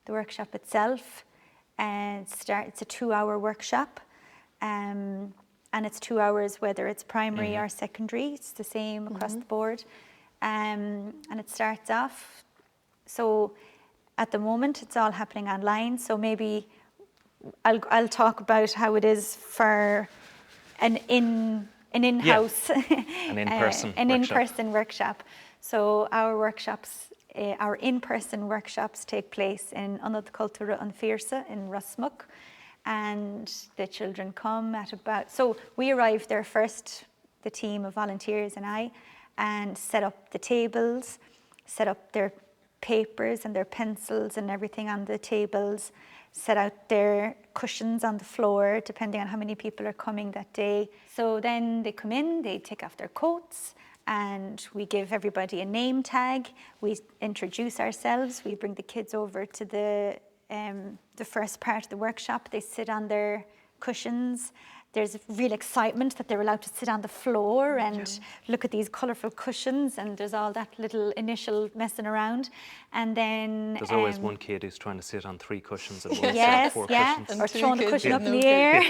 the workshop itself. And it's a 2-hour workshop. And it's 2 hours whether it's primary or secondary. It's the same across the board. And it starts off, so at the moment it's all happening online. So maybe I'll talk about how it is for an in-house, an in-person workshop. So our in-person workshops take place in Untitled Chapter an Fírsa in Rusmuck, and the children come at about, so we arrive there first, the team of volunteers and I, and set up the tables, set up their papers and their pencils and everything on the tables, set out their cushions on the floor, depending on how many people are coming that day. So then they come in, they take off their coats, and we give everybody a name tag. We introduce ourselves. We bring the kids over to the first part of the workshop. They sit on their cushions. There's real excitement that they're allowed to sit on the floor and look at these colourful cushions, and there's all that little initial messing around. And then there's always one kid who's trying to sit on 3 cushions at once, yes, 4 yeah, cushions. or throwing the cushion up in the air.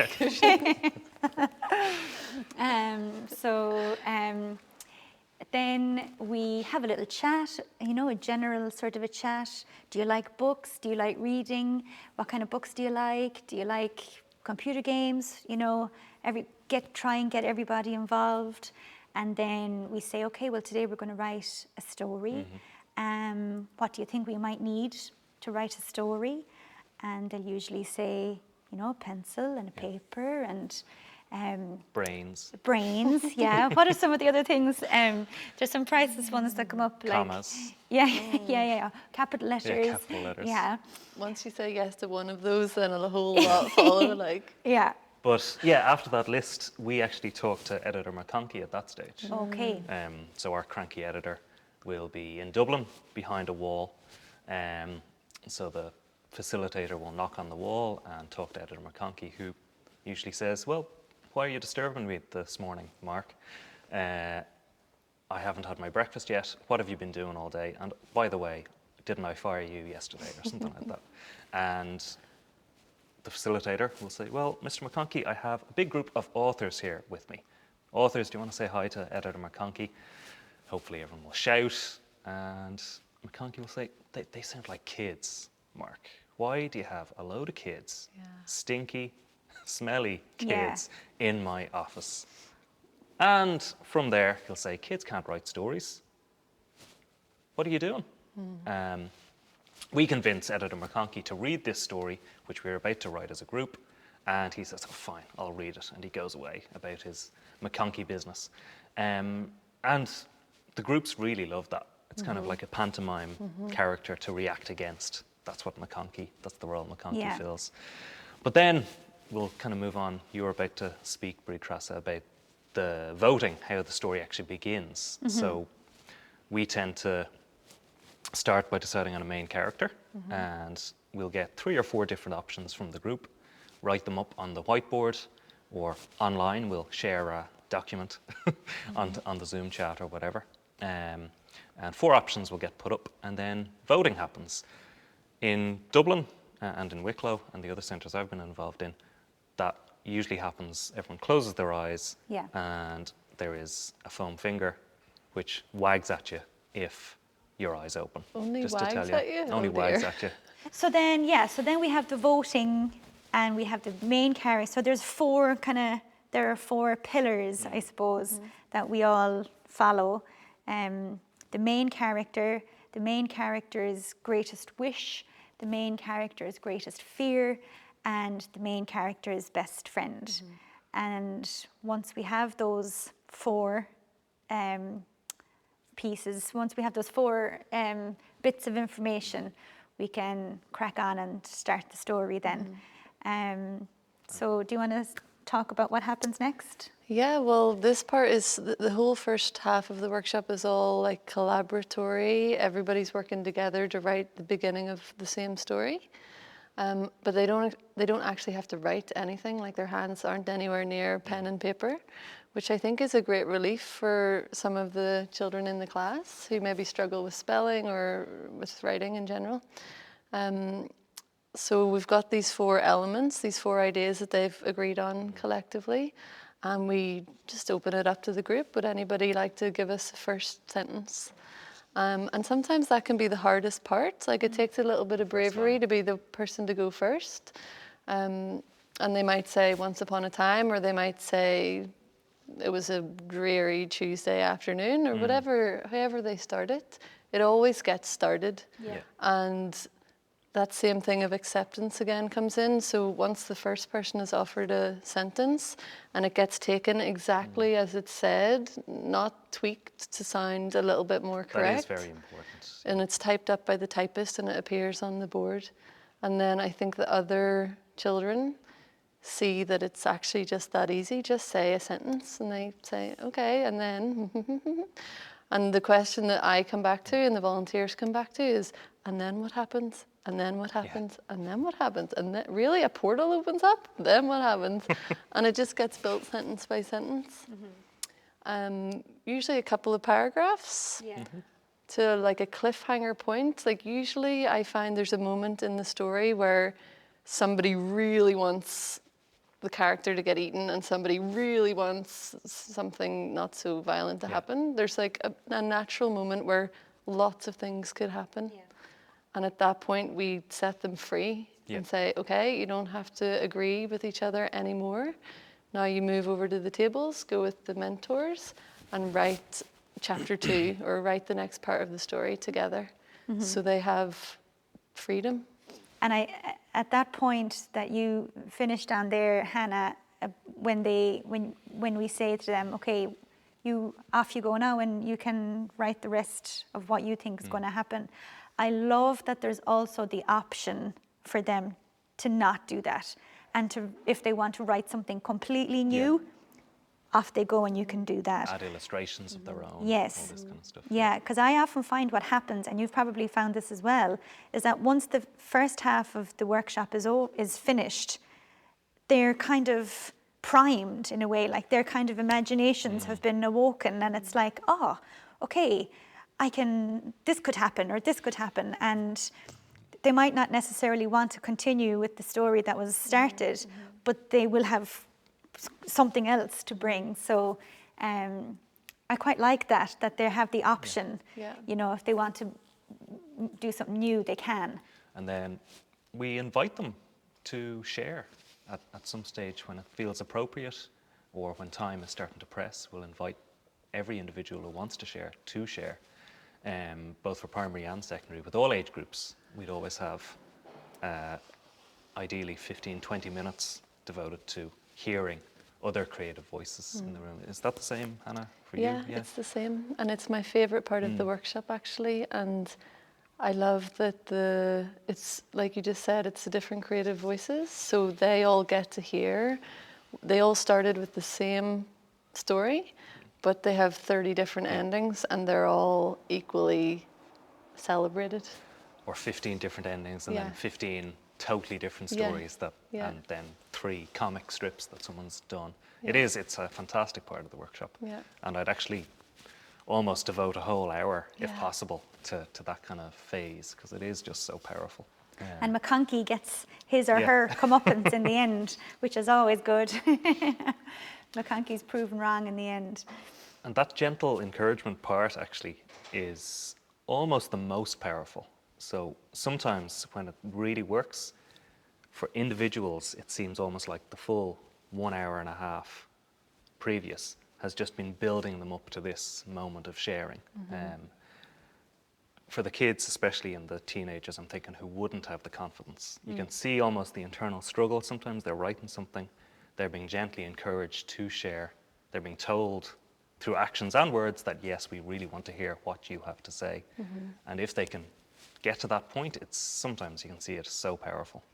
Then we have a little chat, a general sort of a chat. Do you like books? Do you like reading? What kind of books do you like? Do you like computer games? Try and get everybody involved. And then we say, okay, well, today we're going to write a story. What do you think we might need to write a story? And they'll usually say, a pencil and a paper and brains, yeah. What are some of the other things? There's some priceless ones that come up, like commas. Yeah. Capital letters. Yeah, capital letters. Yeah. Once you say yes to one of those, then a whole lot follow, like. Yeah. But yeah, after that list, we actually talked to editor McConkey at that stage. Okay. So our cranky editor will be in Dublin behind a wall. So the facilitator will knock on the wall and talk to editor McConkey, who usually says, well, why are you disturbing me this morning, Mark? I haven't had my breakfast yet. What have you been doing all day? And by the way, didn't I fire you yesterday or something like that? And the facilitator will say, well, Mr. McConkey, I have a big group of authors here with me. Authors, do you want to say hi to editor McConkey? Hopefully everyone will shout. And McConkey will say, they sound like kids, Mark. Why do you have a load of kids, stinky, smelly kids in my office? And from there, he'll say, kids can't write stories. What are you doing? We convince editor McConkey to read this story, which we're about to write as a group. And he says, oh, fine, I'll read it. And he goes away about his McConkey business. And the groups really love that. It's kind of like a pantomime character to react against. That's the role McConkey fills. But then we'll kind of move on. You were about to speak, Brí Crasa, about the voting, how the story actually begins. So we tend to start by deciding on a main character, and we'll get 3 or 4 different options from the group, write them up on the whiteboard, or online we'll share a document on the Zoom chat or whatever. And 4 options will get put up, and then voting happens. In Dublin and in Wicklow and the other centres I've been involved in, that usually happens, everyone closes their eyes, and there is a foam finger which wags at you if your eyes open. Only just wags to tell you. at you? Only Oh, wags dear. at you. So then we have the voting, and we have the main character. So there's 4 there are 4 pillars, I suppose, that we all follow. The main character's greatest wish, the main character's greatest fear, and the main character's best friend. And once we have those 4 pieces, once we have those 4 bits of information, we can crack on and start the story then. So do you want to talk about what happens next? Yeah, well, this part is, the whole first half of the workshop is all like collaboratory. Everybody's working together to write the beginning of the same story. But they don't actually have to write anything, like their hands aren't anywhere near pen and paper, which I think is a great relief for some of the children in the class who maybe struggle with spelling or with writing in general. So we've got these 4 elements, these 4 ideas that they've agreed on collectively, and we just open it up to the group. Would anybody like to give us a first sentence? And sometimes that can be the hardest part. Like it takes a little bit of bravery to be the person to go first. And they might say once upon a time, or they might say it was a dreary Tuesday afternoon, or whatever, however they start it. It always gets started. Yeah. And that same thing of acceptance again comes in. So once the first person is offered a sentence and it gets taken exactly as it's said, not tweaked to sound a little bit more correct. That is very important. And it's typed up by the typist and it appears on the board. And then I think the other children see that it's actually just that easy. Just say a sentence and they say, okay, and then and the question that I come back to and the volunteers come back to is, and then what happens? And then what happens? And then what happens? And then really a portal opens up? Then what happens? And it just gets built sentence by sentence. Usually a couple of paragraphs to like a cliffhanger point. Like usually I find there's a moment in the story where somebody really wants the character to get eaten and somebody really wants something not so violent to happen. There's like a natural moment where lots of things could happen. Yeah. And at that point, we set them free and say, okay, you don't have to agree with each other anymore. Now you move over to the tables, go with the mentors, and write chapter 2 or write the next part of the story together. So they have freedom. And at that point that you finish down there, Hannah, when we say to them, okay, off you go now and you can write the rest of what you think is going to happen. I love that there's also the option for them to not do that. And if they want to write something completely new, off they go and you can do that. Add illustrations of their own. Yes. All this kind of stuff. Yeah, because I often find what happens, and you've probably found this as well, is that once the first half of the workshop is finished, they're kind of primed in a way, like their kind of imaginations have been awoken, and it's like, oh, okay, this could happen or this could happen, and they might not necessarily want to continue with the story that was started, but they will have something else to bring. So I quite like that they have the option. You know, if they want to do something new, they can. And then we invite them to share at some stage when it feels appropriate or when time is starting to press. We'll invite every individual who wants to share, both for primary and secondary, with all age groups. We'd always have ideally 15-20 minutes devoted to hearing other creative voices in the room. Is that the same, Hannah, for you? Yeah, it's the same. And it's my favourite part of the workshop, actually. And I love that it's like you just said, it's the different creative voices. So they all get to hear. They all started with the same story, but they have 30 different endings and they're all equally celebrated. Or 15 different endings and then 15 totally different stories and then 3 comic strips that someone's done. It's a fantastic part of the workshop. And I'd actually almost devote a whole hour, if possible, to that kind of phase, because it is just so powerful. And McConkey gets his or her comeuppance in the end, which is always good. McConkey's proven wrong in the end. And that gentle encouragement part actually is almost the most powerful. So sometimes when it really works, for individuals, it seems almost like the full 1 hour and a half previous has just been building them up to this moment of sharing. For the kids, especially, and the teenagers, I'm thinking, who wouldn't have the confidence. You can see almost the internal struggle. Sometimes they're writing something, they're being gently encouraged to share. They're being told through actions and words that, yes, we really want to hear what you have to say. And if they can get to that point, sometimes you can see it's so powerful.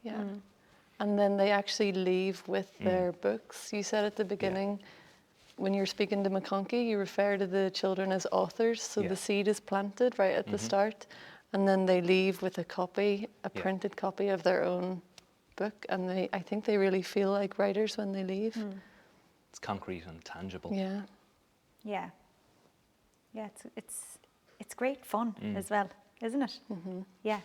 And then they actually leave with their books. You said at the beginning, when you're speaking to McConkey, you refer to the children as authors, so the seed is planted right at the start, and then they leave with a printed copy of their own book, and I think they really feel like writers when they leave. It's concrete and tangible. Yeah, it's great fun as well, isn't it? Yeah.